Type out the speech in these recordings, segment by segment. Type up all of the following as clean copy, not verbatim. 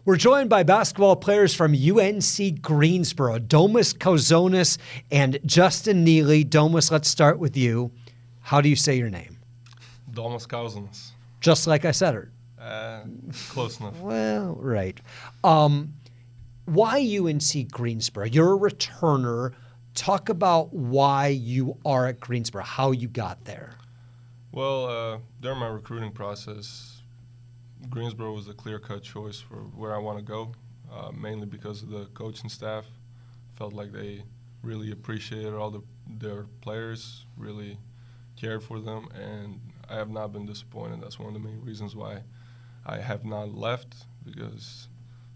We're joined by basketball players from UNC Greensboro, Domas, Kauzonas, and Justin Neely. Domas, let's start with you. How do you say your name? Domas Kauzonas. Just like I said it. Close enough. Well, right. Why UNC Greensboro? You're a returner. Talk about why you are at Greensboro, how you got there. Well, during my recruiting process, Greensboro was a clear-cut choice for where I want to go, mainly because of the coaching staff. Felt like they really appreciated all their players, really cared for them, and I have not been disappointed. That's one of the main reasons why I have not left, because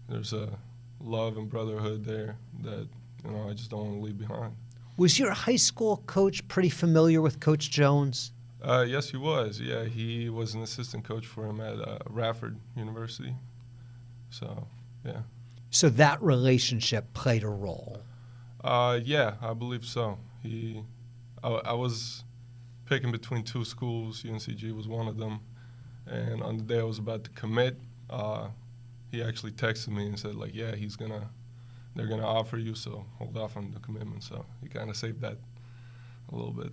there's a love and brotherhood there that I just don't want to leave behind. Was your high school coach pretty familiar with Coach Jones? Yes, he was. Yeah, he was an assistant coach for him at Radford University. So, yeah. So that relationship played a role? Yeah, I believe so. I was picking between two schools. UNCG was one of them. And on the day I was about to commit, he actually texted me and said, like, yeah, they're gonna offer you, so hold off on the commitment. So he kind of saved that a little bit.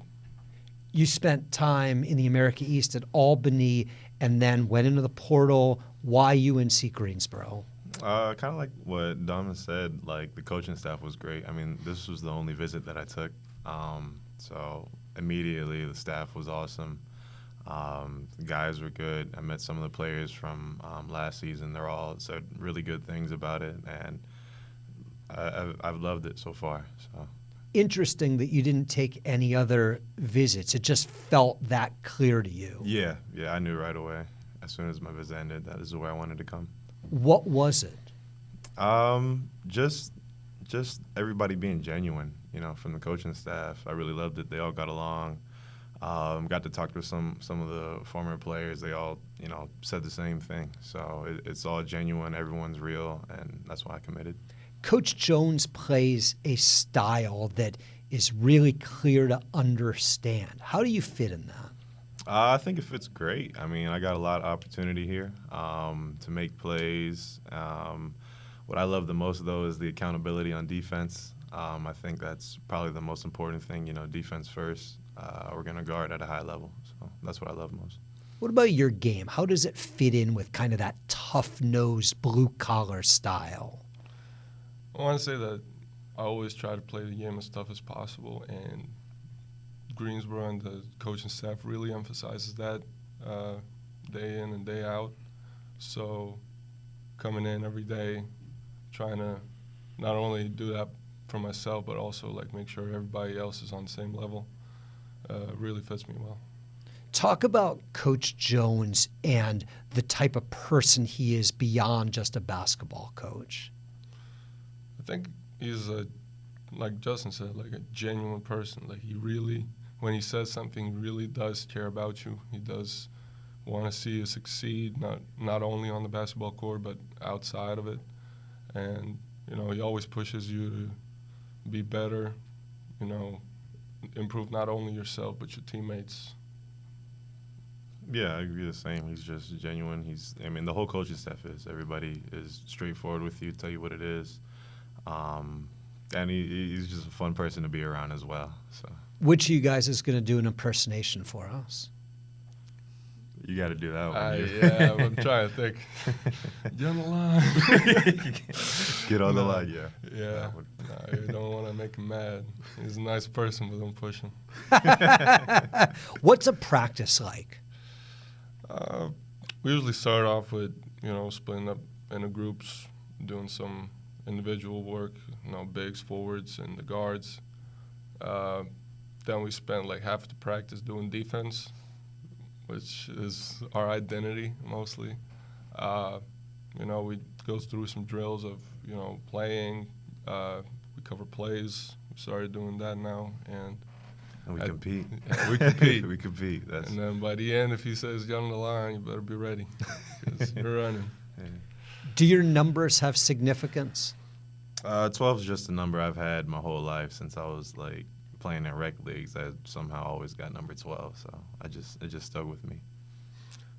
You spent time in the America East at Albany and then went into the portal. Why UNC Greensboro? Kind of like what Domas said, like the coaching staff was great. I mean, this was the only visit that I took. So immediately the staff was awesome. The guys were good. I met some of the players from last season. They're all said really good things about it, and I've loved it so far. So. Interesting that you didn't take any other visits. It just felt that clear to you. Yeah, I knew right away. As soon as my visit ended, that is where I wanted to come. What was it? Just everybody being genuine, from the coaching staff. I really loved it. They all got along. Got to talk to some of the former players. They all, said the same thing. So it's all genuine. Everyone's real, and that's why I committed. Coach Jones plays a style that is really clear to understand. How do you fit in that? I think it fits great. I mean, I got a lot of opportunity here to make plays. What I love the most, though, is the accountability on defense. I think that's probably the most important thing, defense first. We're going to guard at a high level. So that's what I love most. What about your game? How does it fit in with kind of that tough-nosed, blue-collar style? I want to say that I always try to play the game as tough as possible, and Greensboro and the coaching staff really emphasizes that day in and day out. So coming in every day, trying to not only do that for myself, but also make sure everybody else is on the same level, really fits me well. Talk about Coach Jones and the type of person he is beyond just a basketball coach. I think he's like Justin said, like a genuine person. Like he really, when he says something, he really does care about you. He does want to see you succeed, not only on the basketball court, but outside of it. And, he always pushes you to be better, improve not only yourself, but your teammates. Yeah, I agree the same. He's just genuine. The whole coaching staff is. Everybody is straightforward with you, tell you what it is. And he's just a fun person to be around as well. So, which of you guys is going to do an impersonation for us? You got to do that one. Yeah, I'm trying to think. Get on the line. Get on the line, yeah. Yeah. No, you don't want to make him mad. He's a nice person, but don't push him. What's a practice like? We usually start off with, splitting up into groups, doing some individual work, bigs, forwards, and the guards. Then we spend half the practice doing defense, which is our identity mostly. We go through some drills of, playing. We cover plays. We started doing that now. And we compete. Yeah, we compete. We compete. And then by the end, if he says get on the line, you better be ready because you're running. Yeah. Do your numbers have significance? 12 is just a number I've had my whole life since I was playing in rec leagues. I somehow always got number 12, so it just stuck with me.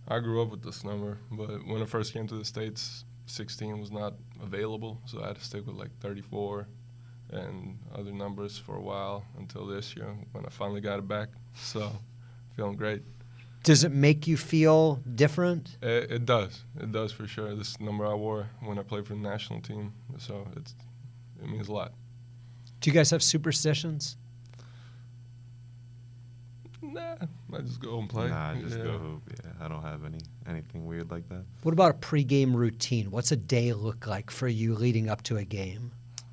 I grew up with this number, but when I first came to the States, 16 was not available, so I had to stick with like 34 and other numbers for a while until this year when I finally got it back. So, feeling great. Does it make you feel different? It does. It does for sure. This number I wore when I played for the national team, so it means a lot. Do you guys have superstitions? Nah, I just go and play. Nah, I just go hoop. Yeah, I don't have anything weird like that. What about a pregame routine? What's a day look like for you leading up to a game?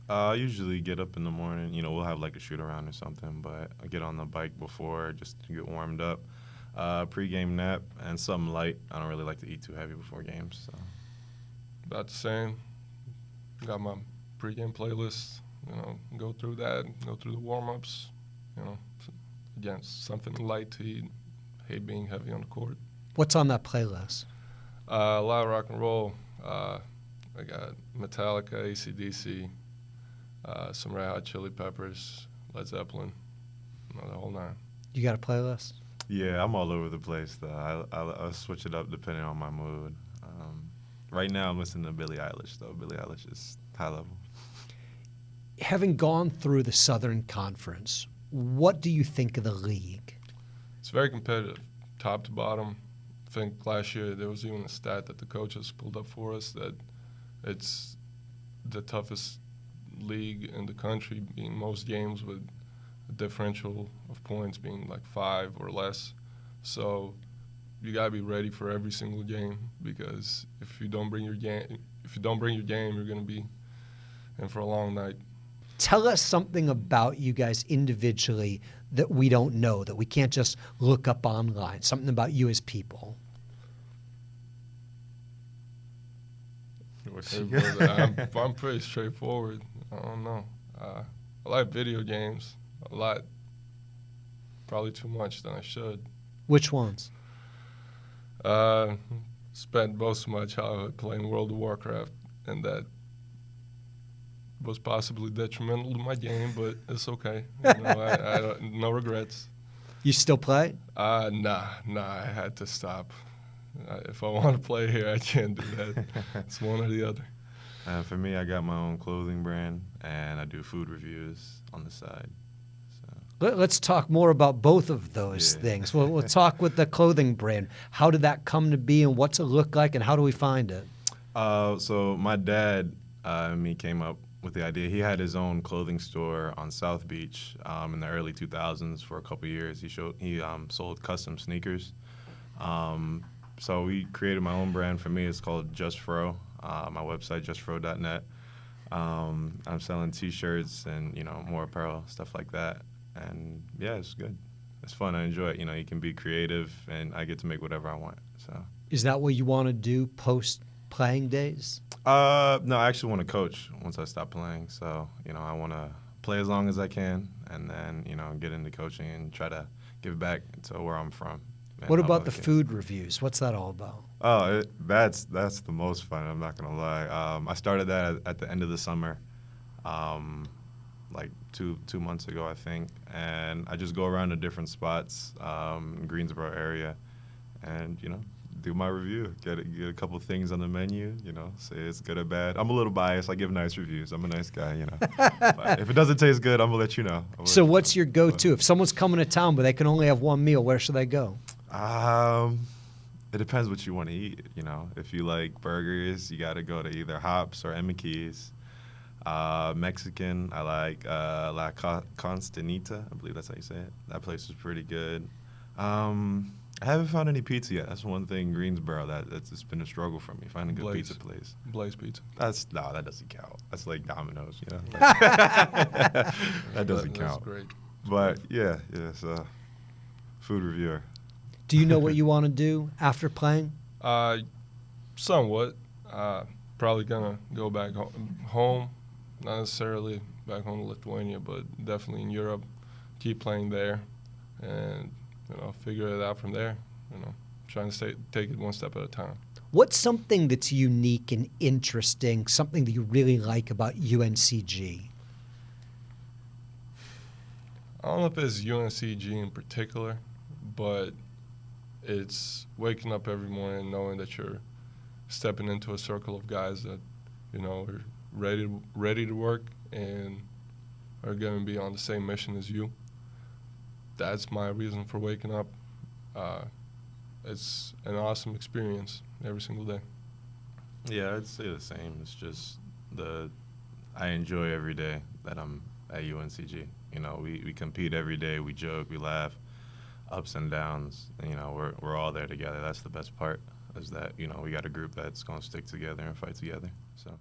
I usually get up in the morning. You know, we'll have like a shoot around or something, but I get on the bike before just to get warmed up. Pre-game nap and something light. I don't really like to eat too heavy before games. So. About the same. Got my pre-game playlist. You know, go through that. Go through the warm-ups. You know, again, something light to eat. Hate being heavy on the court. What's on that playlist? A lot of rock and roll. I got Metallica, AC/DC, some Red Hot Chili Peppers, Led Zeppelin, you know, the whole nine. You got a playlist? Yeah, I'm all over the place, though. I'll switch it up depending on my mood. Right now, I'm listening to Billie Eilish, though. Billie Eilish is high level. Having gone through the Southern Conference, what do you think of the league? It's very competitive, top to bottom. I think last year there was even a stat that the coaches pulled up for us that it's the toughest league in the country, being most games with a differential of points being like 5 or less. So you gotta be ready for every single game, because if you don't bring your game, you're gonna be in for a long night. Tell us something about you guys individually that we don't know, that we can't just look up online, something about you as people. I'm pretty straightforward. I don't know. I like video games a lot. Probably too much than I should. Which ones? Spent most of my childhood playing World of Warcraft, and that was possibly detrimental to my game, but it's okay. You know, I don't, no regrets. You still play? Nah, I had to stop. If I want to play here, I can't do that. It's one or the other. For me, I got my own clothing brand, and I do food reviews on the side. So. Let's talk more about both of those things. We'll talk with the clothing brand. How did that come to be, and what's it look like, and how do we find it? So my dad and me came up with the idea. He had his own clothing store on South Beach in the early 2000s for a couple years. He sold custom sneakers. So we created my own brand. For me, it's called Just Fro. My website, justfro.net. I'm selling T-shirts and, you know, more apparel, stuff like that. And, yeah, it's good. It's fun. I enjoy it. You know, you can be creative, and I get to make whatever I want. So. Is that what you want to do post-playing days? No, I actually want to coach once I stop playing. So, you know, I want to play as long as I can and then, you know, get into coaching and try to give back to where I'm from. What about the food reviews? What's that all about? Oh, that's the most fun. I'm not gonna lie. I started that at the end of the summer, like two months ago, I think. And I just go around to different spots in Greensboro area, and you know, do my review. Get a couple things on the menu. You know, say it's good or bad. I'm a little biased. I give nice reviews. I'm a nice guy. You know, but if it doesn't taste good, I'm gonna let you know. So what's your go-to? If someone's coming to town but they can only have one meal, where should they go? It depends what you want to eat. You know, if you like burgers, you got to go to either Hops or Emiky's. Mexican, I like La Constanita. I believe that's how you say it. That place is pretty good. I haven't found any pizza yet. That's one thing in Greensboro that's been a struggle for me, finding a good pizza place. Blaze Pizza. That doesn't count. That's like Domino's, you know. That doesn't count. That's great. But yeah, so food reviewer. Do you know what you want to do after playing? Somewhat. Probably gonna go back home. Not necessarily back home to Lithuania, but definitely in Europe. Keep playing there, and you know, figure it out from there. You know, trying to take it one step at a time. What's something that's unique and interesting? Something that you really like about UNCG? I don't know if it's UNCG in particular, but it's waking up every morning knowing that you're stepping into a circle of guys that, you know, are ready to work and are going to be on the same mission as you. That's my reason for waking up. It's an awesome experience every single day. Yeah, I'd say the same. It's just I enjoy every day that I'm at UNCG. You know, we compete every day. We joke, we laugh, ups and downs. You know, we're all there together. That's the best part, is that, you know, we got a group that's going to stick together and fight together. So.